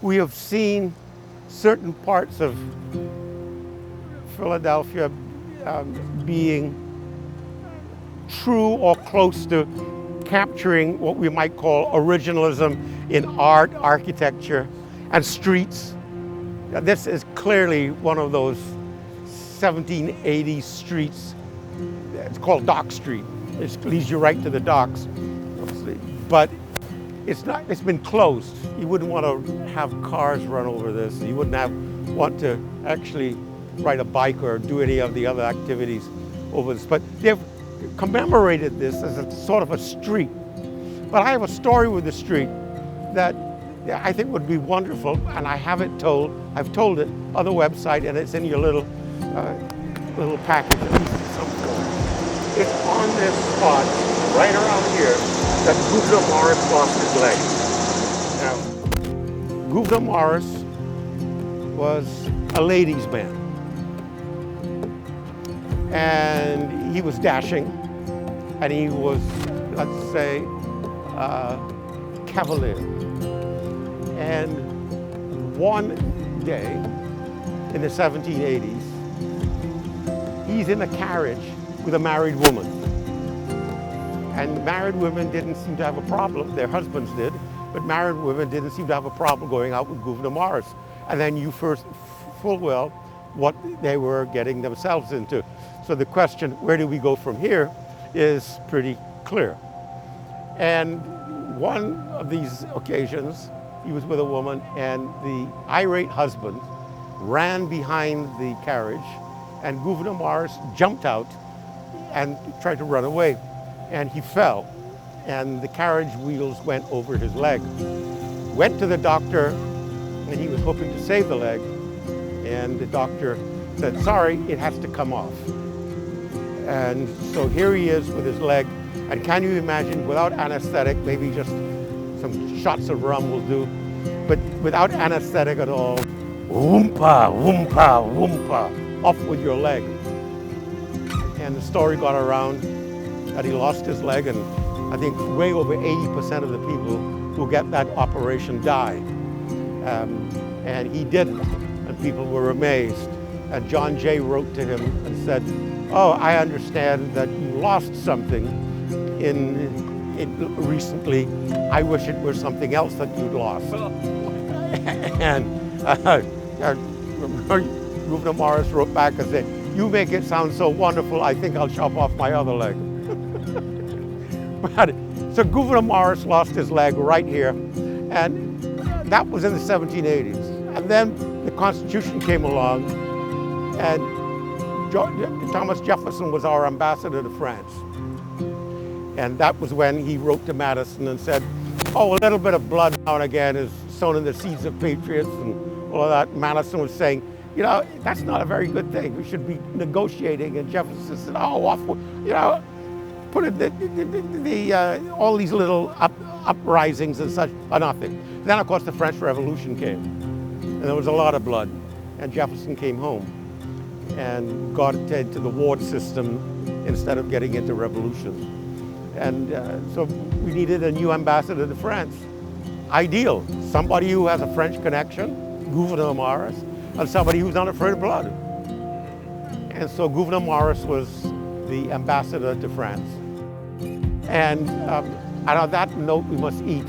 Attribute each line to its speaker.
Speaker 1: We have seen certain parts of Philadelphia being true or close to capturing what we might call originalism in art, architecture, and streets. This is clearly one of those 1780s streets. It's called Dock Street. It leads you right to the docks. But it's been closed. You wouldn't want to have cars run over this. You wouldn't want to actually ride a bike or do any of the other activities over this. But they've commemorated this as a sort of a street. But I have a story with the street that I think would be wonderful, and I have it told. I've told it on the website, and it's in your little package. It's on this spot, right around here, that Gouverneur Morris lost his leg. Now, Gouverneur Morris was a ladies' man. And he was dashing, and he was, let's say, cavalier. And one day in the 1780s, he's in a carriage with a married woman. And married women didn't seem to have a problem. Their husbands did, but married women didn't seem to have a problem going out with Gouverneur Morris. And then you first full well what they were getting themselves into. So the question, where do we go from here, is pretty clear. And one of these occasions, he was with a woman, and the irate husband ran behind the carriage, and Gouverneur Morris jumped out and tried to run away. And he fell, and the carriage wheels went over his leg. Went to the doctor, and he was hoping to save the leg, and the doctor said, sorry, it has to come off. And so here he is with his leg, and can you imagine, without anesthetic, maybe just some shots of rum will do, but without anesthetic at all, whoompa, whoompa, whoompa, off with your leg. And the story got around that he lost his leg, and I think way over 80% of the people who get that operation die. And he didn't, and people were amazed. And John Jay wrote to him and said, oh, I understand that you lost something recently. I wish it were something else that you'd lost. And Gouverneur Morris wrote back and said, you make it sound so wonderful, I think I'll chop off my other leg. So Gouverneur Morris lost his leg right here, and that was in the 1780s. And then the Constitution came along, and Thomas Jefferson was our ambassador to France. And that was when he wrote to Madison and said, oh, a little bit of blood now and again is sown in the seeds of patriots and all of that. Madison was saying, you know, that's not a very good thing. We should be negotiating. And Jefferson said, oh, off, you know, put it, all these little uprisings and such are nothing. Then, of course, the French Revolution came, and there was a lot of blood. And Jefferson came home and got into the ward system instead of getting into revolution. And so we needed a new ambassador to France. Ideal, somebody who has a French connection, Gouverneur Morris, and somebody who's not afraid of blood. And so Gouverneur Morris was the ambassador to France. And on that note, we must eat.